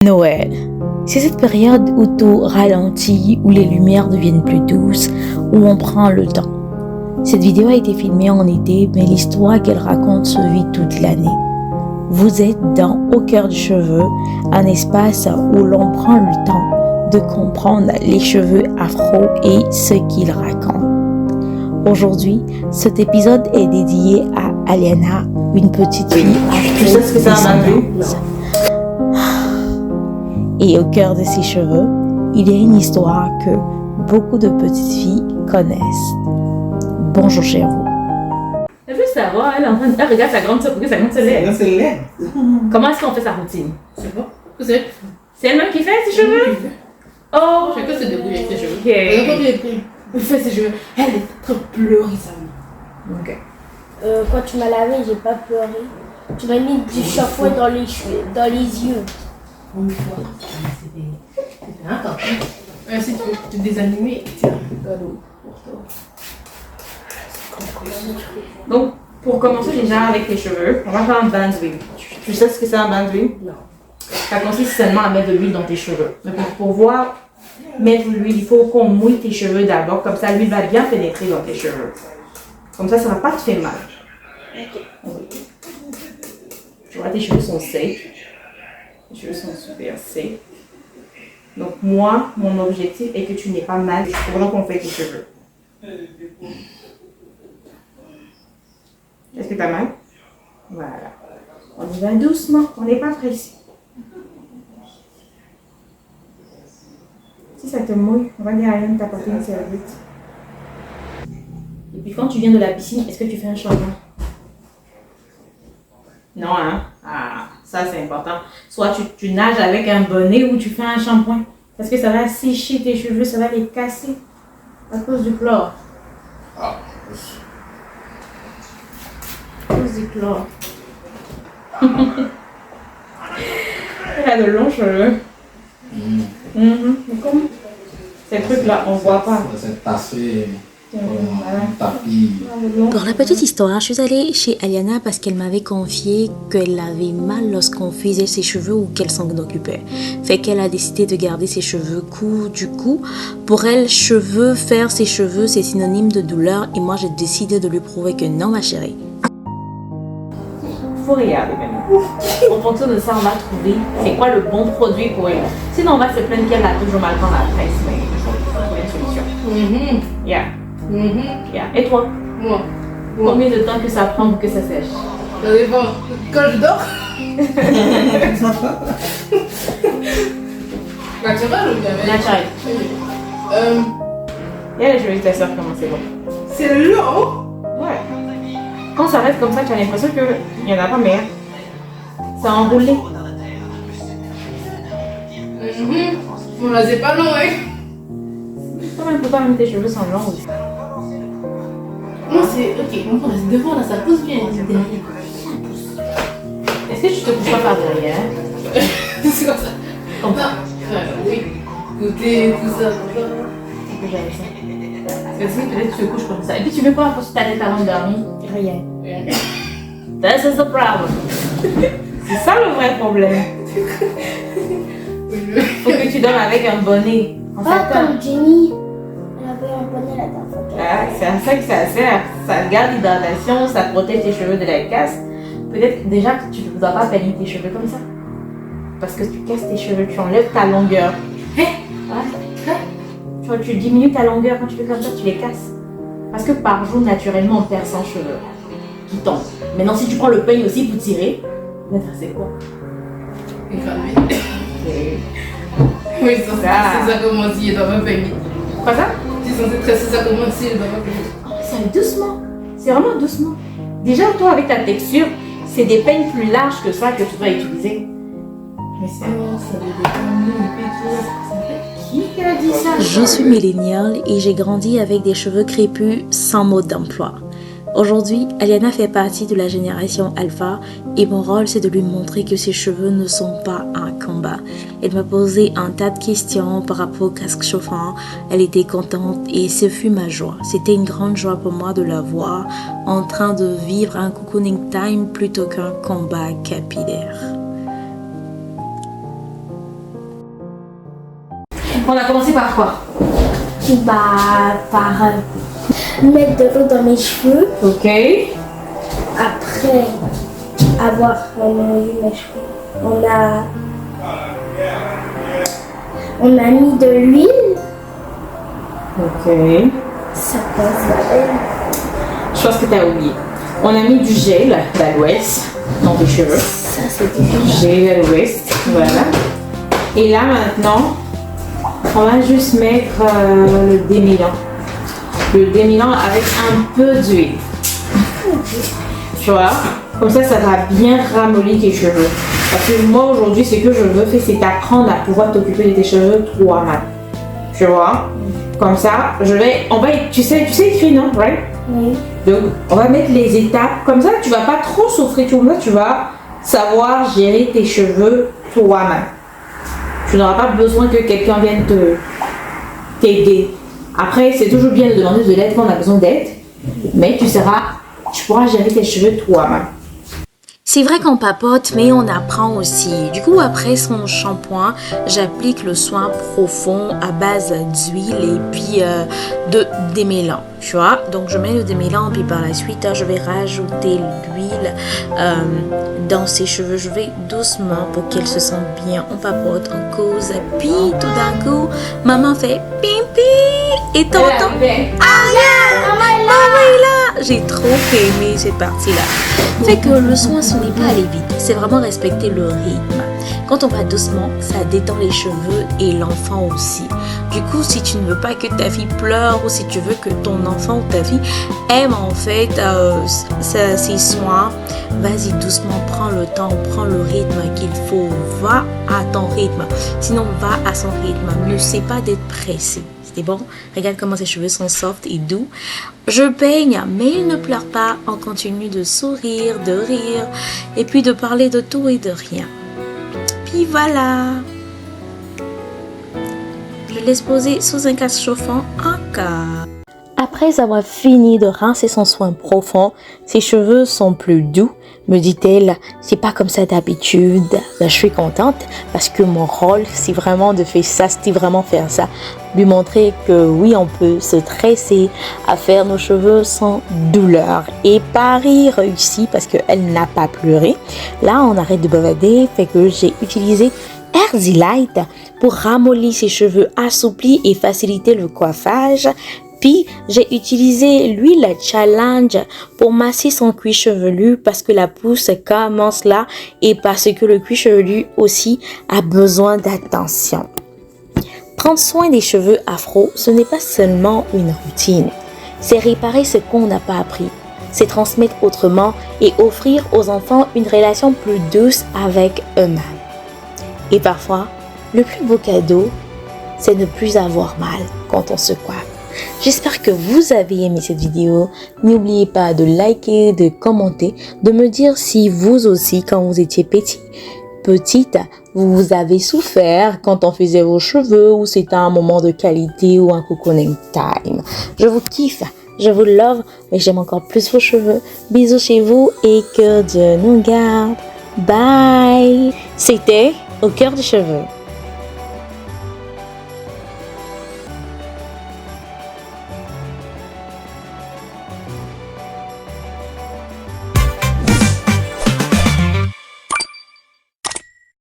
Noël. C'est cette période où tout ralentit, où les lumières deviennent plus douces, où on prend le temps. Cette vidéo a été filmée en été, mais l'histoire qu'elle raconte se vit toute l'année. Vous êtes dans Au cœur du cheveu, un espace où l'on prend le temps de comprendre les cheveux afro et ce qu'ils racontent. Aujourd'hui, cet épisode est dédié à Aliana, une petite fille afro-descendante. Et au cœur de ses cheveux, il y a une histoire que beaucoup de petites filles connaissent. Bonjour chez vous. Elle veut savoir, elle regarde sa grande sœur pour que sa grande sœur lève. Comment est-ce qu'on fait sa routine? Je sais pas. C'est elle-même qui fait ses cheveux? Oh! Chacun se débrouille avec ses cheveux. Ok. Elle fait ses cheveux. Elle est trop pleurée, ça. Ok. Quand tu m'as lavé, j'ai pas pleuré. Tu m'as mis du shampoing dans les cheveux, dans les yeux. Une fois, c'était un temps. Si tu veux te désanimer, tiens, cadeau pour toi. Donc, pour commencer déjà avec tes cheveux, on va faire un bandeau. Tu sais ce que c'est un bandeau? Non. Ça consiste seulement à mettre de l'huile dans tes cheveux. Donc, pour pouvoir mettre de l'huile, il faut qu'on mouille tes cheveux d'abord. Comme ça, l'huile va bien pénétrer dans tes cheveux. Comme ça ne va pas te faire mal. Oui. Tu vois, tes cheveux sont secs. Les cheveux sont super secs. Donc moi, mon objectif est que tu n'aies pas mal pendant qu'on fait tes cheveux. Est-ce que tu as mal? Voilà. On y va doucement, on n'est pas pressé. Si ça te mouille, on va dire à Yann de t'apporter une serviette. Et puis quand tu viens de la piscine, est-ce que tu fais un shampoing? Non, hein? Ah, ça c'est important. Soit tu nages avec un bonnet ou tu fais un shampoing. Parce que ça va sécher tes cheveux, ça va les casser à cause du chlore. Ah, À cause du chlore. Elle a de longs cheveux. Mais comme ces trucs-là, on ne voit pas. C'est tassé. Voilà. Tapis. Pour la petite histoire, je suis allée chez Aliana parce qu'elle m'avait confié qu'elle avait mal lorsqu'on faisait ses cheveux ou qu'elle s'en occupait. Fait qu'elle a décidé de garder ses cheveux courts. Du coup, pour elle, faire ses cheveux, c'est synonyme de douleur. Et moi, j'ai décidé de lui prouver que non, ma chérie. Faut regarder maintenant. En fonction de ça, on va trouver c'est quoi le bon produit pour elle. Sinon, on va se plaindre qu'elle a toujours mal dans la presse. Mais il faut trouver une solution. Yeah. Yeah. Et toi? Moi. Combien de temps que ça prend pour que ça sèche? Ça dépend. Quand je dors. Naturel ou bien Naturel. Il y a les cheveux de ta soeur, comment c'est bon? C'est long. Ouais. Quand ça reste comme ça, tu as l'impression qu'il n'y en a pas mais c'est enroulé. Bon, là, c'est pas long, hein. Pourquoi même tes cheveux sont longs aussi? Non, c'est. Ok, bon, là, c'est devant, là, ça pousse bien. C'est derrière. Est-ce que tu te couches pas par derrière? C'est comme ça. Comme ça. Oui. Côté, tout ça, tout ça. C'est que j'avais ça. Parce que peut-être tu te couches comme ça. Et puis tu veux pas sur ta tête avant de dormir? Rien. This is the problem. C'est ça le vrai problème. Faut que tu dormes avec un bonnet. En Pas satin. comme Jenny. Elle avait un bonnet la dernière fois. Ah, c'est à ça que ça sert. Ça garde l'hydratation, ça protège tes cheveux de la casse. Peut-être déjà que tu ne dois pas peigner tes cheveux comme ça. Parce que tu casses tes cheveux, tu enlèves ta longueur. Tu diminues ta longueur quand tu fais comme ça, tu les casses. Parce que par jour, naturellement, on perd 100 cheveux qui tombent. Maintenant, si tu prends le peigne aussi pour tirer, c'est quoi? Une famille. Oui, c'est ça commence, il doit me payer. Quoi ça? Si c'est censé tresser, ça commence, il doit me payer. Ça va doucement. C'est vraiment doucement. Déjà, toi, avec ta texture, c'est des peignes plus larges que ça que tu dois utiliser. Mais c'est... Ça dépend. Qui a dit ça? Je suis milléniale et j'ai grandi avec des cheveux crépus sans mode d'emploi. Aujourd'hui, Aliana fait partie de la génération Alpha et mon rôle c'est de lui montrer que ses cheveux ne sont pas un combat. Elle m'a posé un tas de questions par rapport au casque chauffant, elle était contente et ce fut ma joie. C'était une grande joie pour moi de la voir en train de vivre un cocooning time plutôt qu'un combat capillaire. On a commencé par quoi? Par mettre de l'eau dans mes cheveux. Ok. Après avoir mangé mes cheveux, on a mis de l'huile. Ok. Ça passe. Je pense que tu as oublié. On a mis du gel d'aloès dans tes cheveux. Ça, c'est du Gel d'aloès, voilà. Et là maintenant, on va juste mettre le démêlant. Le démêlant avec un peu d'huile. Tu vois? Comme ça va bien ramollir tes cheveux. Parce que moi aujourd'hui, ce que je veux faire, c'est t'apprendre à pouvoir t'occuper de tes cheveux toi-même. Tu vois? Comme ça, tu sais écrire, non? Right? Oui. Donc, on va mettre les étapes. Comme ça, tu vas pas trop souffrir. Tu vas savoir gérer tes cheveux toi-même. Tu n'auras pas besoin que quelqu'un vienne t'aider. Après, c'est toujours bien de demander de l'aide quand on a besoin d'aide. Mais tu pourras gérer tes cheveux toi-même. C'est vrai qu'on papote, mais on apprend aussi. Du coup, après son shampoing, j'applique le soin profond à base d'huile et puis de démêlant, tu vois. Donc, je mets le démêlant, puis par la suite, je vais rajouter l'huile dans ses cheveux. Je vais doucement pour qu'elle se sente bien. On papote, on cause. Puis, tout d'un coup, maman fait pim-pim et tonton. Maman est là. J'ai trop aimé cette partie-là. Fait que le soin, ce n'est pas aller vite, c'est vraiment respecter le rythme. Quand on va doucement, ça détend les cheveux et l'enfant aussi. Du coup, si tu ne veux pas que ta fille pleure ou si tu veux que ton enfant ou ta fille aime en fait ses soins, vas-y doucement, prends le temps, prends le rythme qu'il faut, va à ton rythme. Sinon, va à son rythme, ne sais pas d'être pressé. C'est bon? Regarde comment ses cheveux sont soft et doux. Je peigne, mais il ne pleure pas. On continue de sourire, de rire, et puis de parler de tout et de rien. Puis voilà. Je laisse poser sous un gaz chauffant encore. Après avoir fini de rincer son soin profond, ses cheveux sont plus doux, me dit-elle. C'est pas comme ça d'habitude. Je suis contente parce que mon rôle, c'est vraiment de faire ça, c'est vraiment faire ça. Lui montrer que oui, on peut se tresser à faire nos cheveux sans douleur. Et Paris réussit parce qu'elle n'a pas pleuré. Là, on arrête de bavader, fait que j'ai utilisé Easy Light pour ramollir ses cheveux assouplis et faciliter le coiffage. Puis, j'ai utilisé l'huile Challenge pour masser son cuir chevelu parce que la pousse commence là et parce que le cuir chevelu aussi a besoin d'attention. Prendre soin des cheveux afro, ce n'est pas seulement une routine. C'est réparer ce qu'on n'a pas appris. C'est transmettre autrement et offrir aux enfants une relation plus douce avec eux-mêmes. Et parfois, le plus beau cadeau, c'est ne plus avoir mal quand on se coiffe. J'espère que vous avez aimé cette vidéo. N'oubliez pas de liker, de commenter, de me dire si vous aussi, quand vous étiez petite, vous avez souffert quand on faisait vos cheveux ou c'était un moment de qualité ou un cocooning time. Je vous kiffe, je vous love, mais j'aime encore plus vos cheveux. Bisous chez vous et que Dieu nous garde. Bye. C'était Au cœur des cheveux.